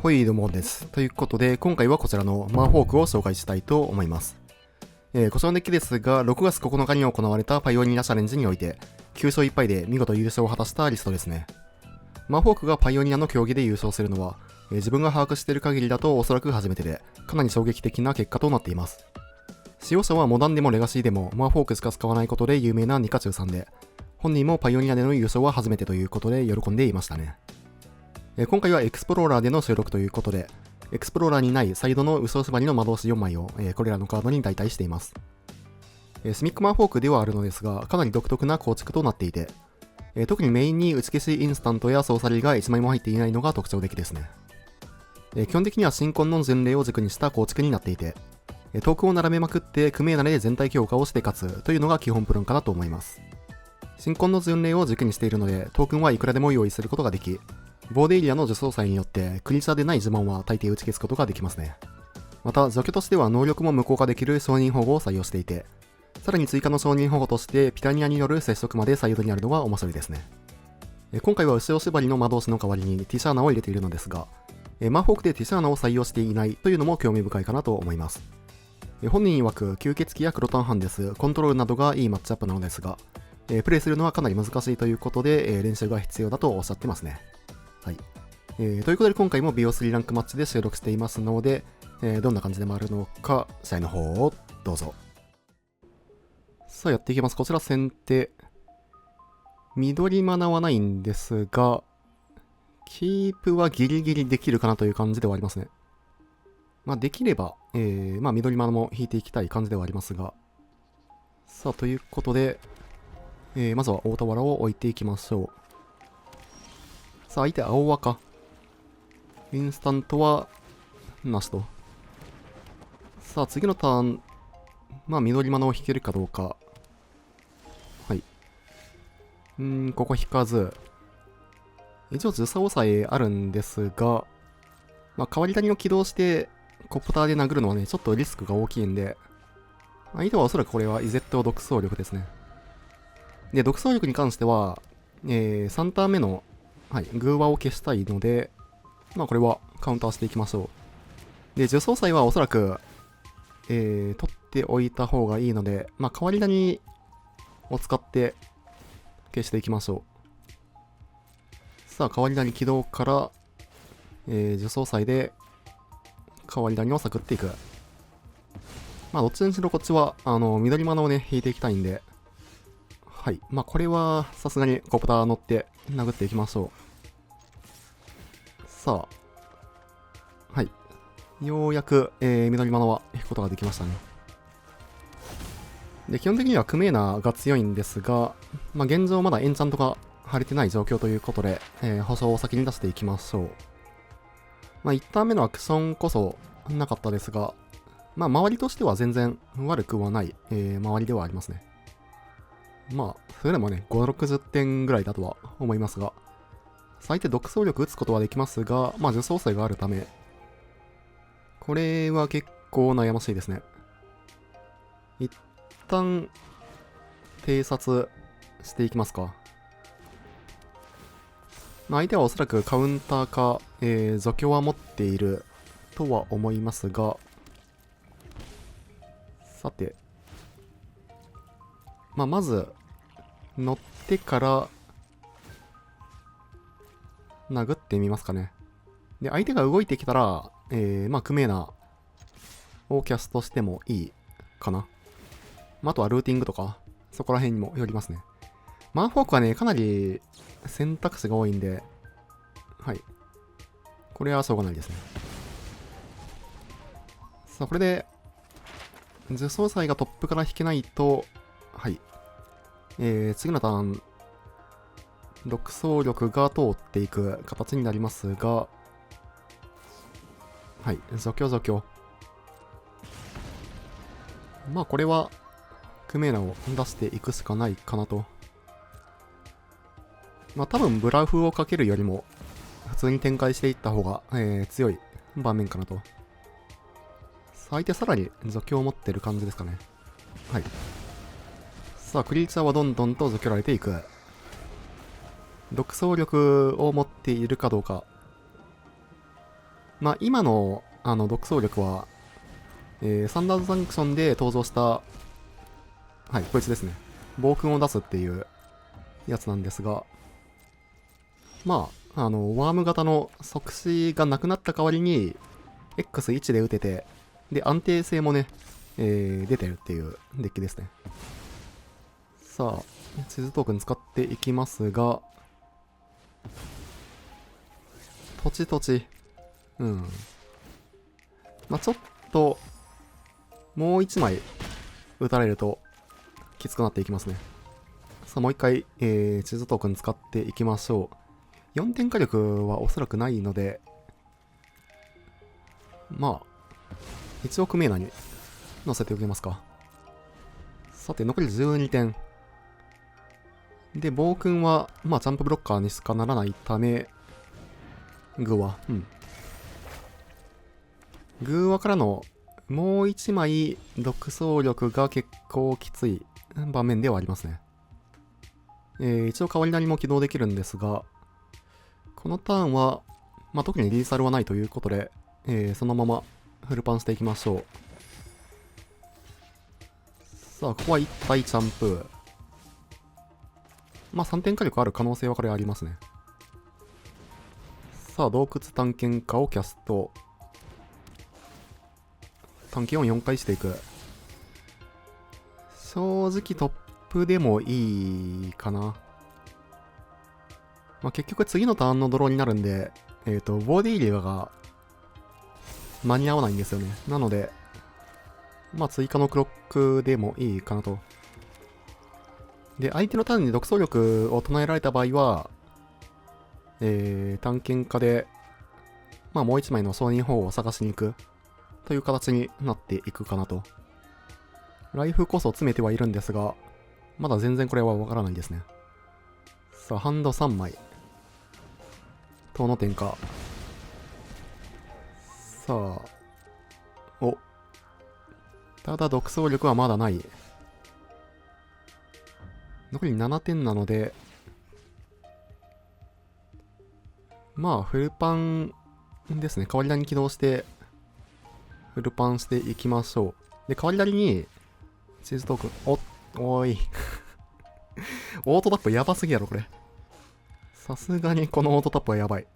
ほいどうもです。ということで、今回はこちらのマーフォークを紹介したいと思います。こちらのデッキですが、6月9日に行われたパイオニアチャレンジにおいて、9勝1敗で見事優勝を果たしたリストですね。マーフォークがパイオニアの競技で優勝するのは、自分が把握している限りだとおそらく初めてで、かなり衝撃的な結果となっています。使用者はモダンでもレガシーでもマーフォークしか使わないことで有名なニカチュウさんで、本人もパイオニアでの優勝は初めてということで喜んでいましたね。今回はエクスプローラーでの収録ということで、エクスプローラーにないサイドの嘘縛りの魔導士4枚を、これらのカードに代替しています。スミックマーフォークではあるのですが、かなり独特な構築となっていて、特にメインに打ち消しインスタントやソーサリーが1枚も入っていないのが特徴的ですね。基本的には新婚の巡礼を軸にした構築になっていて、トークンを並べまくってクメーナで全体強化をして勝つというのが基本プランかなと思います。新婚の巡礼を軸にしているので、トークンはいくらでも用意することができ、ボーデエリアの除草祭によってクリーチャーでない呪文は大抵打ち消すことができますね。また除去としては能力も無効化できる承認保護を採用していて、さらに追加の承認保護としてピタニアによる接触までサイドにあるのが面白いですね。今回は後ろ縛りの魔導士の代わりにティシャーナを入れているのですが、マーフォークでティシャーナを採用していないというのも興味深いかなと思います。本人曰く吸血鬼やクロタンハンデス、コントロールなどがいいマッチアップなのですが、プレイするのはかなり難しいということで、練習が必要だとおっしゃってますね。はい。ということで今回も BO3 ランクマッチで収録していますので、どんな感じで回るのか、試合の方をどうぞ。さあやっていきます。こちら先手。緑マナはないんですが、キープはギリギリできるかなという感じではありますね。まあできれば、緑マナも引いていきたい感じではありますが。さあということで、まずは大田原を置いていきましょう。さあ相手青赤。インスタントはなしと。さあ次のターン、緑マナを引けるかどうか。はい。ここ引かず。一応、ズサオさえあるんですが、変わり種を起動して、コプターで殴るのはね、ちょっとリスクが大きいんで、相手はおそらくこれはイゼット独走力ですね。で、独走力に関しては、3ターン目の、グーワを消したいので、これはカウンターしていきましょう。で、呪詛祭はおそらく、取っておいた方がいいので、変わり種を使って消していきましょう。さあ、変わり種起動から、呪詛祭で変わり種を探っていく。どっちにしろこっちは、緑マナをね、引いていきたいんで、はい。これは、さすがにコプター乗って殴っていきましょう。さあ、はい。ようやく、緑マナは引くことができましたね。で、基本的にはクメーナが強いんですが、現状まだエンチャントが貼れてない状況ということで、保証を先に出していきましょう。1ターン目のアクションこそなかったですが、周りとしては全然悪くはない、周りではありますね。それでもね、5、60点ぐらいだとは思いますが、最低独走力打つことはできますが、呪詛祭があるため、これは結構悩ましいですね。一旦、偵察していきますか。相手はおそらくカウンターか、除去は持っているとは思いますが、さて、まず、乗ってから、殴ってみますかね。で、相手が動いてきたら、クメーナをキャストしてもいいかな。あとはルーティングとか、そこら辺にもよりますね。マーフォークはね、かなり選択肢が多いんで、はい。これはしょうがないですね。さあ、これで、呪詛祭がトップから引けないと、はい。次のターン、独走力が通っていく形になりますが、はい、除去除去。これは、クメーナを出していくしかないかなと。多分、ブラフをかけるよりも、普通に展開していった方が、強い場面かなと。相手さらに除去を持ってる感じですかね。はい。さあ、クリーチャーはどんどんと除去られていく。独走力を持っているかどうか。まあ、今の、独走力は、サンダードザンクションで登場した、はい、こいつですね。暴君を出すっていうやつなんですが、まあ、ワーム型の即死がなくなった代わりに、X1 で打てて、で、安定性もね、出てるっていうデッキですね。さあ、地図トークン使っていきますが、土地。うん。まあちょっと、もう一枚打たれるときつくなっていきますね。さあ、もう一回、地図トークン使っていきましょう。4点火力はおそらくないので、まあ、一応組名内に乗せておきますか。さて、残り12点。で、暴君は、まあ、ジャンプブロッカーにしかならないため、グーワ。グーワからの、もう一枚、独走力が結構きつい場面ではありますね。一応変わりなりも起動できるんですが、このターンは、まあ、特にリーサルはないということで、そのままフルパンしていきましょう。さあ、ここは1体チャンプ。まあ、3点火力ある可能性はこれありますね。さあ、洞窟探検家をキャスト。探検を4回していく。正直トップでもいいかな。まあ、結局次のターンのドローになるんで、ボディリアが間に合わないんですよね。なので、まあ追加のクロックでもいいかなと。で、相手のターンに独走力を唱えられた場合は、探検家で、まあもう一枚の承認法を探しに行くという形になっていくかなと。ライフこそ詰めてはいるんですが、まだ全然これはわからないですね。さあ、ハンド3枚。遠の点か。さあ、お。ただ独走力はまだない。残り7点なので、まあ、フルパンですね。変わりなりに起動して、フルパンしていきましょう。で、変わりなりに、チーズトークン、おーい。オートタップやばすぎやろ、これ。さすがにこのオートタップはやばい。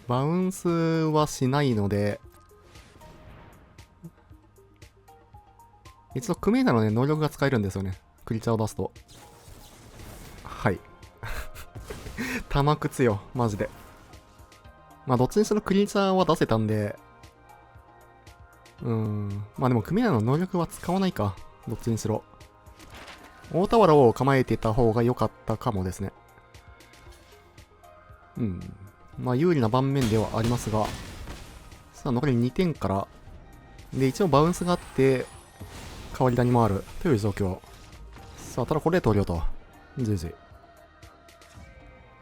バウンスはしないので、一度組めなので能力が使えるんですよね。クリーチャーを出すと。はい。玉靴よ、マジで。まあ、どっちにしろクリーチャーは出せたんで、まあでも組めなの能力は使わないか。どっちにしろ。大俵を構えてた方が良かったかもですね。まあ有利な盤面ではありますが、さあ残り2点から、で一応バウンスがあって、代わり谷もあるという状況。さあ、ただこれで投了と。じじ。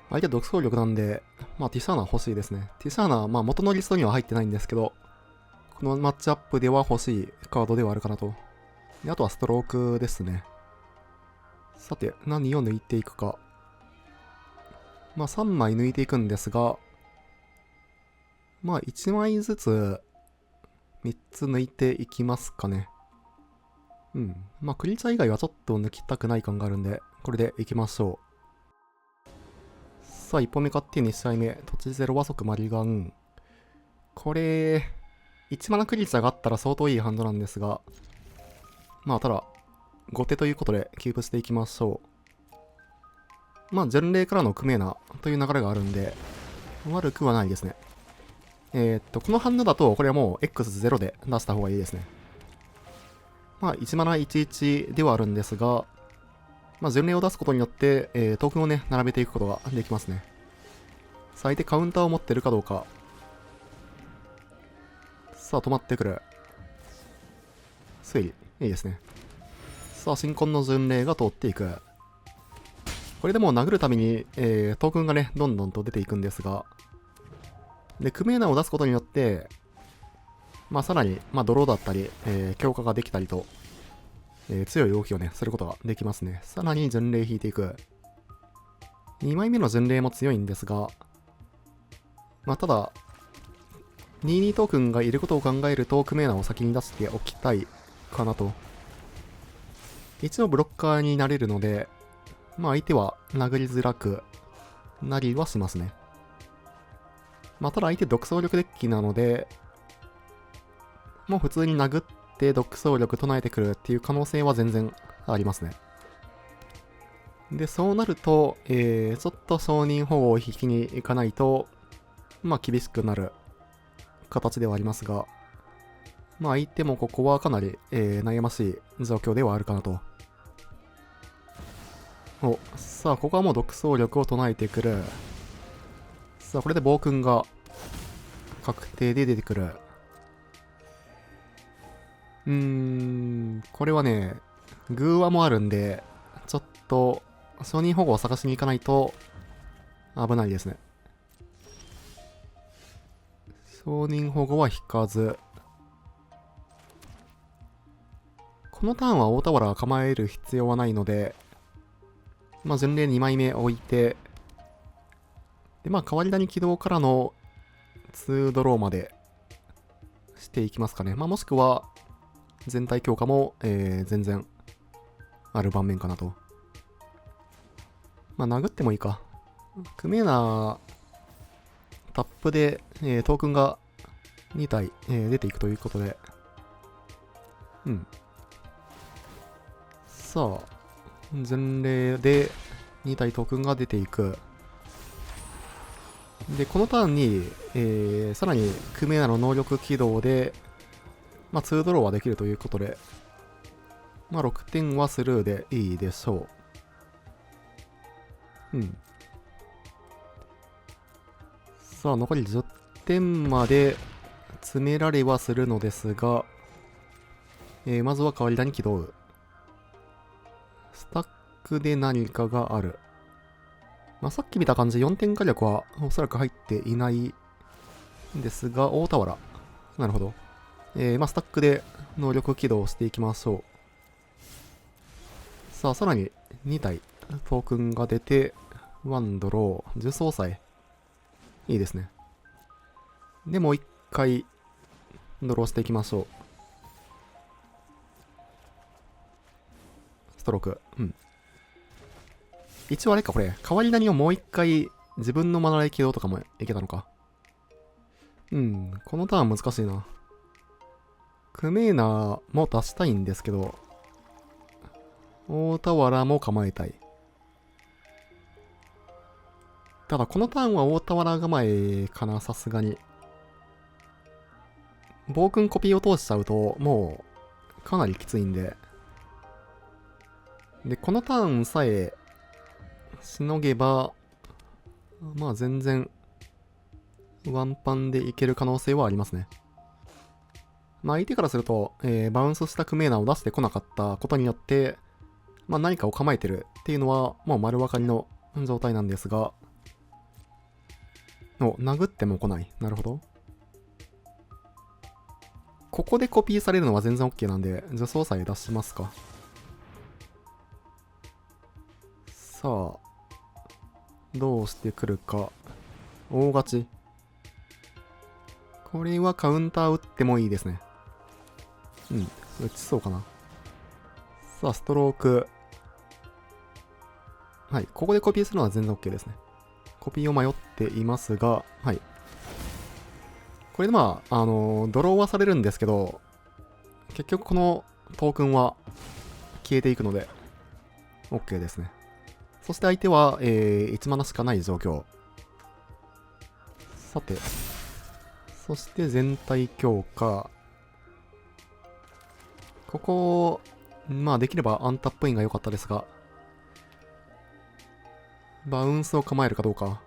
相手独走力なんで、まあティシャーナ欲しいですね。ティシャーナ、まあ元のリストには入ってないんですけど、このマッチアップでは欲しいカードではあるかなと。で、あとはストロークですね。さて、何を抜いていくか。まあ3枚抜いていくんですが、まあ1枚ずつ3つ抜いていきますかね。まあクリーチャー以外はちょっと抜きたくない感があるんで、これでいきましょう。さあ1本目勝って2試合目。土地ゼロ和速マリガン。これ、1マナクリーチャーがあったら相当いいハンドなんですが、まあただ、後手ということでキープしていきましょう。まあ、前例からのクメーナという流れがあるんで、悪くはないですね。このハンドだと、これはもう X0 で出した方がいいですね。まあ、1マナ11ではあるんですが、まあ、前例を出すことによって、トークンをね、並べていくことができますね。相手カウンターを持ってるかどうか。さあ、止まってくる。推理。いいですね。さあ、新婚の巡礼が通っていく。これでもう殴るために、トークンがね、どんどんと出ていくんですが、で、クメーナを出すことによって、まあ、さらに、まあ、ドローだったり、強化ができたりと、強い動きをね、することができますね。さらに巡礼引いていく。2枚目の巡礼も強いんですが、まあただ、22トークンがいることを考えると、クメーナを先に出しておきたいかなと。一応ブロッカーになれるので、まあ相手は殴りづらくなりはしますね。まあただ相手独走力デッキなので、もう普通に殴って独走力唱えてくるっていう可能性は全然ありますね。で、そうなると、ちょっと承認保護を引きに行かないと、まあ厳しくなる形ではありますが、まあ相手もここはかなり、悩ましい状況ではあるかなと。さあ、ここはもう独走力を唱えてくる。さあ、これで暴君が確定で出てくる。これはね、偶話もあるんで、ちょっと、承認保護を探しに行かないと危ないですね。承認保護は引かず。このターンは大田原構える必要はないので、まあ、巡礼2枚目置いて、で、まあ、変わり種起動からの2ドローまでしていきますかね。まあ、もしくは、全体強化も、全然ある盤面かなと。まあ、殴ってもいいか。クメーナタップで、トークンが2体、出ていくということで。さあ、前例で2体トークンが出ていく。で、このターンに、さらにクメーナの能力起動で、まあ、2ドローはできるということで、まあ、6点はスルーでいいでしょう。さあ、残り10点まで詰められはするのですが、まずは変わり種起動。スタックで何かがある。まあ、さっき見た感じ、4点火力はおそらく入っていないんですが、大田原。なるほど。まあ、スタックで能力起動していきましょう。さあ、さらに2体トークンが出て、1ドロー、重装祭。いいですね。で、もう1回ドローしていきましょう。ストローク。一応あれか、これ。変わり種をもう1回自分のマナラ起動とかもいけたのか。このターン難しいな。クメーナも出したいんですけど、大田原も構えたい。ただこのターンは大田原構えかな、さすがに。暴君コピーを通しちゃうと、もう、かなりきついんで。で、このターンさえ、しのげば、まあ全然、ワンパンでいける可能性はありますね。まあ相手からすると、バウンスしたクメーナを出してこなかったことによって、まあ何かを構えてるっていうのは、もう丸分かりの状態なんですが、殴っても来ない。なるほど。ここでコピーされるのは全然 OK なんで、助走さえ出しますか。さあ、どうしてくるか。大勝ち。これはカウンター打ってもいいですね。打ちそうかな。さあ、ストローク。はい、ここでコピーするのは全然 OK ですね。コピーを迷っていますが、はい。これでまあ、ドローはされるんですけど、結局このトークンは消えていくので、OK ですね。そして相手は、1マナしかない状況。さて、そして全体強化。ここ、まあできればアンタップインが良かったですが、バウンスを構えるかどうか。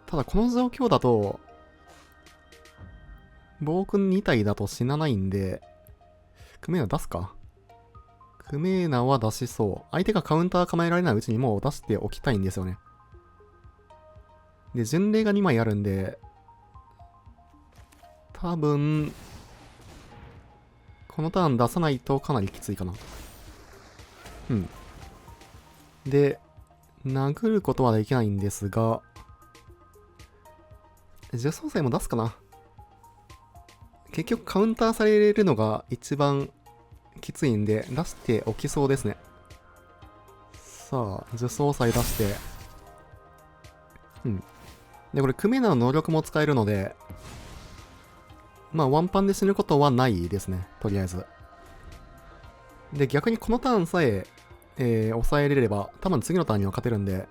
ただこの状況だと、暴君2体だと死なないんで、クメーナ出すか。クメーナは出しそう。相手がカウンター構えられないうちにもう出しておきたいんですよね。で、巡礼が2枚あるんで、多分、このターン出さないとかなりきついかな。で、殴ることはできないんですが、呪詛祭も出すかな。結局カウンターされるのが一番きついんで、出しておきそうですね。さあ、呪詛祭出して。で、これ、クメナの能力も使えるので、まあ、ワンパンで死ぬことはないですね。とりあえず。で、逆にこのターンさえ、抑えれれば、多分次のターンには勝てるんで、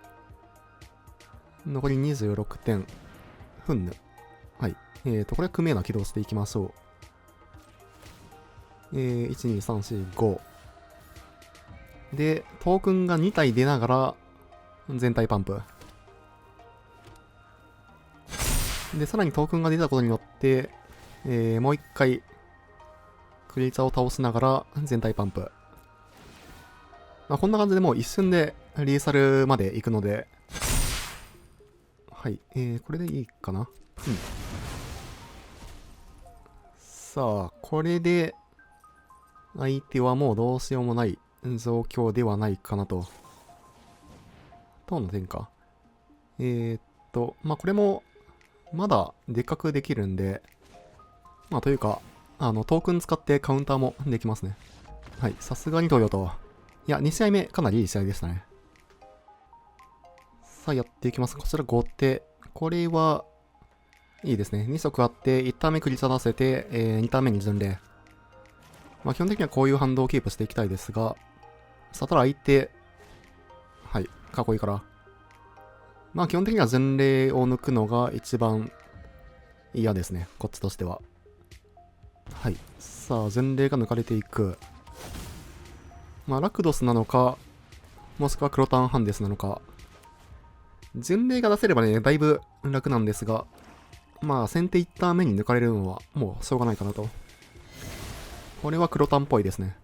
残り26点。ふんぬ。はい。これはクメーナ起動していきましょう。1、2、3、4、5。で、トークンが2体出ながら、全体パンプ。で、さらにトークンが出たことによって、もう一回、クリーチャーを倒しながら、全体パンプ。まあ、こんな感じでもう一瞬でリーサルまで行くので、はい、これでいいかな。さあ、これで、相手はもうどうしようもない状況ではないかなと。等の点か。まあ、これも、まだでっかくできるんで、まあ、というか、トークン使ってカウンターもできますね。はい、さすがに東洋と。いや、2試合目、かなりいい試合でしたね。さあ、やっていきます。こちら5手。これは、いいですね。2色あって、1ターン目クリチャ出せて、2ターン目に順例。まあ、基本的にはこういう反動をキープしていきたいですが、さたら相手、はい、囲いから。まあ、基本的には前例を抜くのが一番嫌ですね。こっちとしては。はい。さあ、前例が抜かれていく。まあ、ラクドスなのか、もしくはクロタンハンデスなのか。前例が出せればね、だいぶ楽なんですが、まあ、先手1ターン目に抜かれるのはもうしょうがないかなと。これは黒タンっぽいですね。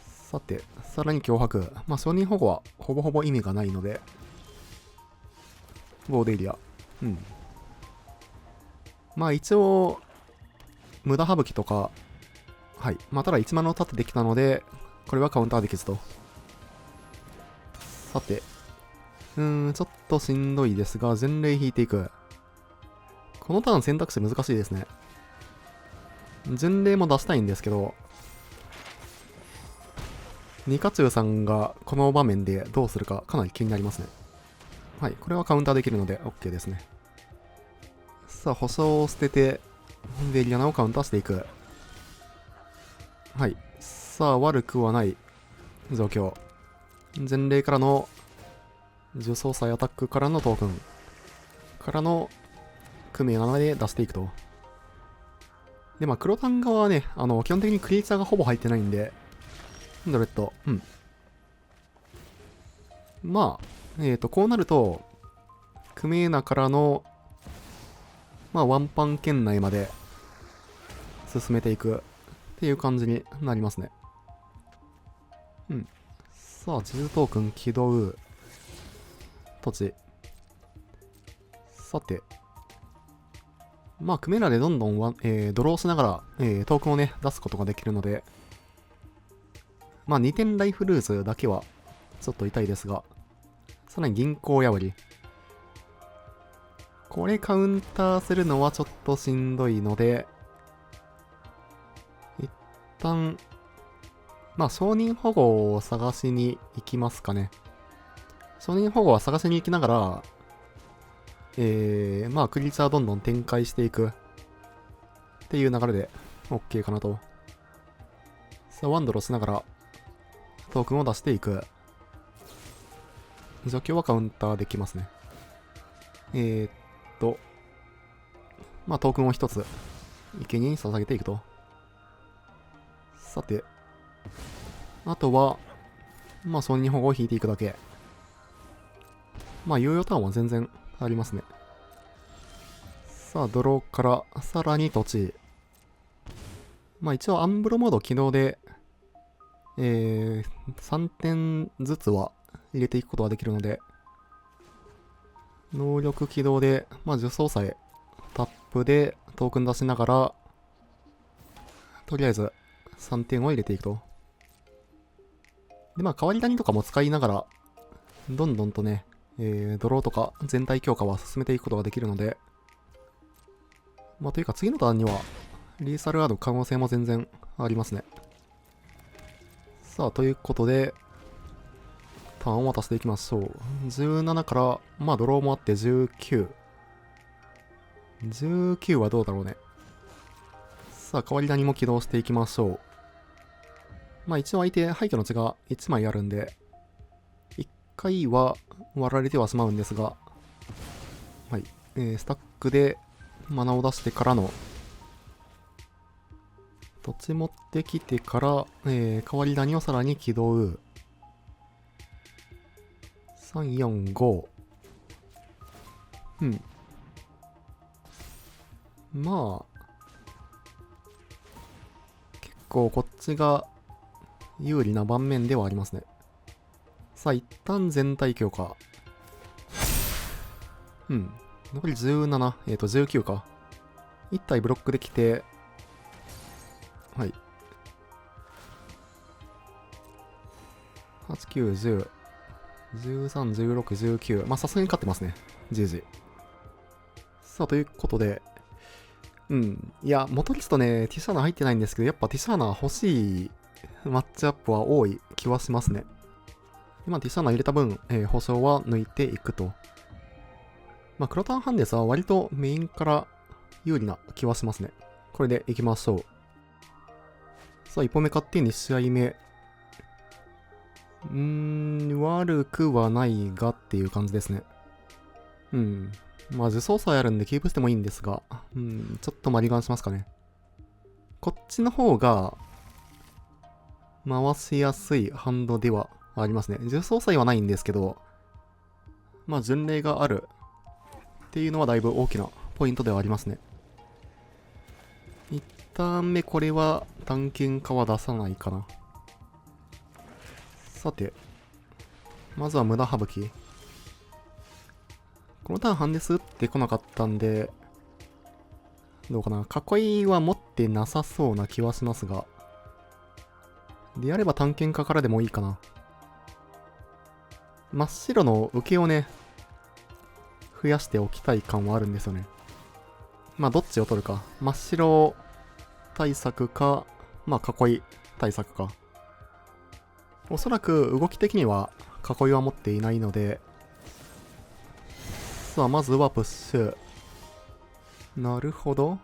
さて、さらに脅迫。まあ、承認保護はほぼほぼ意味がないので、ボーデイリア。まあ、一応、無駄省きとか、はい。まあ、ただ1万の立ててきたので、これはカウンターできずと。さて、ちょっとしんどいですが、前例引いていく。このターン選択肢難しいですね。前例も出したいんですけど、ニカチュウさんがこの場面でどうするかかなり気になりますね。はい、これはカウンターできるので OK ですね。さあ、保証を捨てて、で、リアナをカウンターしていく。はい。さあ、悪くはない状況。前例からの重装祭アタックからのトークンからの組み7で出していくと。で、まあ、黒単側はね、基本的にクリーチャーがほぼ入ってないんで、ドレッド。まあ、こうなると、クメーナからの、まあ、ワンパン圏内まで進めていくっていう感じになりますね。さあ、地図トークン起動。土地。さて。まあ、クメーナでどんどんドローしながら、トークンをね、出すことができるので、まあ、2点ライフルーズだけは、ちょっと痛いですが、さらに銀行破り。これカウンターするのはちょっとしんどいので、一旦、まあ承認保護を探しに行きますかね。承認保護は探しに行きながら、まあクリーチャーどんどん展開していくっていう流れで OK かなと。さあ、ワンドロしながらトークンを出していく。状況はカウンターできますね。まあトークンを一つ、生贄に捧げていくと。さて、あとは、まあ承認保護を引いていくだけ。まあ猶予ターンは全然ありますね。さあ、ドローからさらに土地。まあ一応アンブロモード起動で、3点ずつは入れていくことができるので、能力起動で、まあ呪詛祭タップでトークン出しながら、とりあえず3点を入れていくと。で、まあ、変わり種とかも使いながら、どんどんとね、ドローとか全体強化は進めていくことができるので、まあ、というか次のターンには、リーサルアード可能性も全然ありますね。さあ、ということで、ターンを渡していきましょう。17から、まあ、ドローもあって19。19はどうだろうね。さあ、変わり種も起動していきましょう。まあ、一応相手、廃墟の血が1枚あるんで、1回は割られてはしまうんですが、はい。スタックでマナを出してからの、土地持ってきてから、変わり種をさらに起動。3、4、5。うん。まあ、結構こっちが有利な盤面ではありますね。さあ、一旦全体強化。うん。残り17、19か。1体ブロックできて、はい。8、9、10、13、16、19。まあ、さすがに勝ってますね。じいじ。さあ、ということで、うん。いや、元リストね、ティシャーナ入ってないんですけど、やっぱティシャーナ欲しいマッチアップは多い気はしますね。今、ティシャーナ入れた分、保証は抜いていくと。まあ、クロタンハンデスは割とメインから有利な気はしますね。これでいきましょう。さあ、1本目勝って2試合目。悪くはないがっていう感じですね。うん。まあ、呪詛さえあるんでキープしてもいいんですが、ちょっとマリガンしますかね。こっちの方が、回しやすいハンドではありますね。呪詛祭はないんですけど、まあ、巡礼があるっていうのはだいぶ大きなポイントではありますね。1ターン目これは探検家は出さないかな。さて、まずは無駄省き。このターンハンデス打ってこなかったんで、どうかな。囲いは持ってなさそうな気はしますが。であれば探検家からでもいいかな。真っ白の受けをね、増やしておきたい感はあるんですよね。まあどっちを取るか。真っ白対策か、まあ囲い対策か。おそらく動き的には囲いは持っていないので、さあまずはプッシュ。なるほど。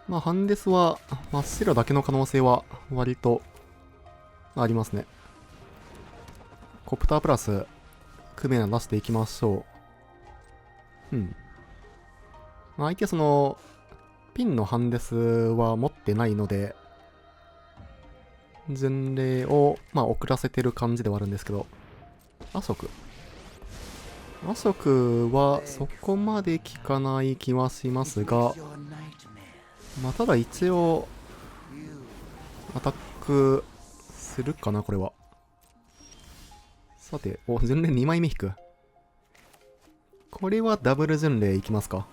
まあハンデスは真っ白だけの可能性は割とありますね。コプタープラスクメナ出していきましょう。まあ、相手そのピンのハンデスは持ってないので、前例をまあ遅らせてる感じではあるんですけど、アショクはそこまで効かない気はしますが、まあただ一応アタックするかな、これは。さて、巡礼2枚目引く。これはダブル巡礼いきますか。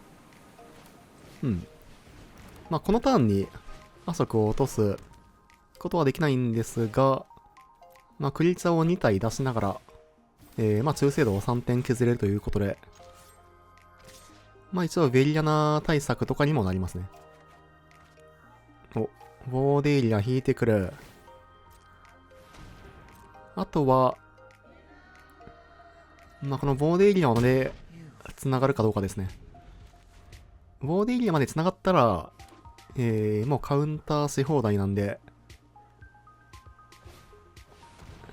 まあこのターンにアショクを落とすことはできないんですが、まあクリーチャーを2体出しながら、まあ中精度を3点削れるということで、まあ一応ベリアナ対策とかにもなりますね。お、ボーデイリア引いてくる。あとは、まあこのボーデイリアまで繋がるかどうかですね。ボーデイリアまで繋がったら、もうカウンターし放題なんで、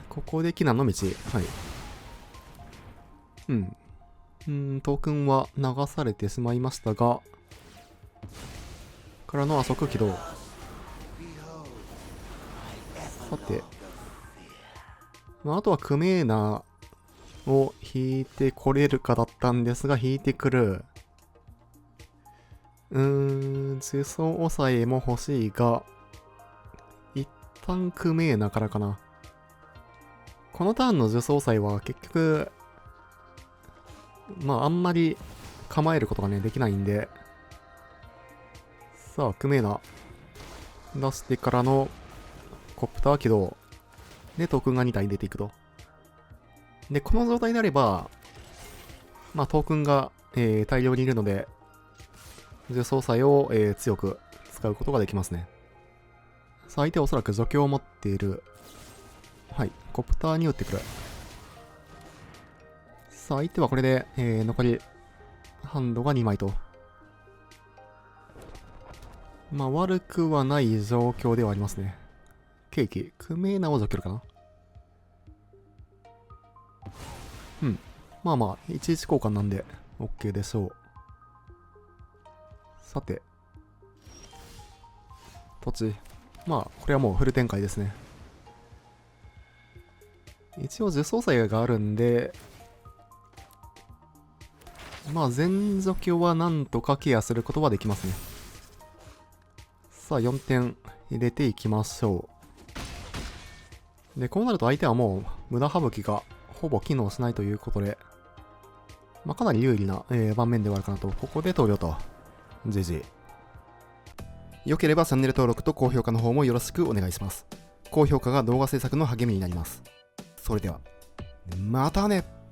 ここでキナの道。はい。トークンは流されてしまいましたが、からの加速起動。さて、まあ、あとはクメーナを引いてこれるかだったんですが、引いてくる。呪詛抑えも欲しいが、一旦クメーナからかな。このターンの呪詛抑えは結局、まああんまり構えることがね、できないんで、さあ、クメーナ出してからのコプター起動。で、トークンが2体出ていくと。で、この状態であれば、まあ、トークンが、大量にいるので、重装祭を、強く使うことができますね。さあ、相手はおそらく除去を持っている。はい、コプターに撃ってくる。さあ、相手はこれで、残り、ハンドが2枚と。まあ、悪くはない状況ではありますね。ケーキ、クメーナを除けるかな。うん。まあまあ、11交換なんで、OK でしょう。さて。土地。まあ、これはもうフル展開ですね。一応、呪装祭があるんで、まあ、全除去はなんとかケアすることはできますね。さあ、4点入れていきましょう。で、こうなると相手はもう、無駄省きがほぼ機能しないということで、まあ、かなり有利な、盤面ではあるかなと。ここで投了と。GG。良ければチャンネル登録と高評価の方もよろしくお願いします。高評価が動画制作の励みになります。それでは、またね。